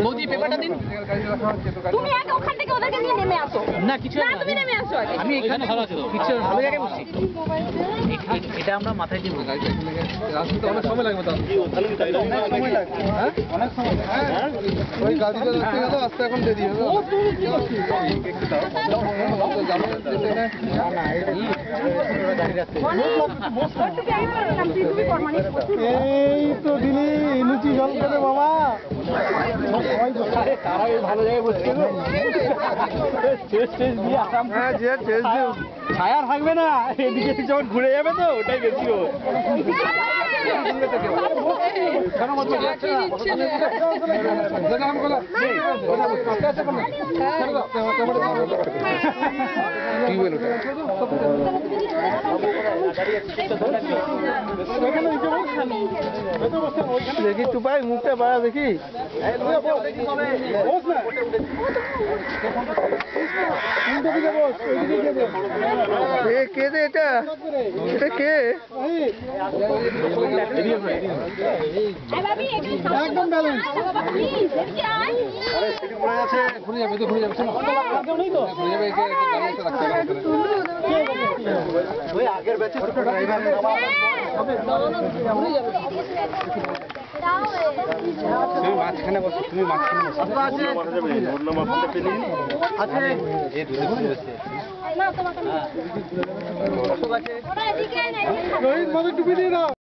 বৌদি পেপারটা দিন। তুমি আগে ওখান থেকে ওদেরকে নিয়ে নেমে আসো। না কিছু না তুমি নেমে আসো আগে। আমি এখানে ভালো আছে তো, কিছু ভালো জায়গায় বসছি। এটা আমরা মাথায় দিব। রাস্তাতে অনেক সময় লাগবে তো। সময় লাগবে। হ্যাঁ অনেক সময়। হ্যাঁ ওই গাড়িটা রাস্তা গেল আস্তে এখন দেরি হবে। এই তো দিলি লুচি জল করে বাবা তারা ভালো জায়গায় বসছে ছায়া থাকবে না, এদিকে যখন ঘুরে যাবে তো ওটাই বেশি হোক। দেখি টুপাই মুখটা পাড়া দেখি কে রে এটা এটা কে একদম ব্যালেন্স ঘুরে যাবে তো ঘুরে যাবে ওই আগের ব্যাচে তুমি মাঝখানে বসো, তুমি মাঝখানে বসো। রোহিত মনে টুপি দিয়ে দাও।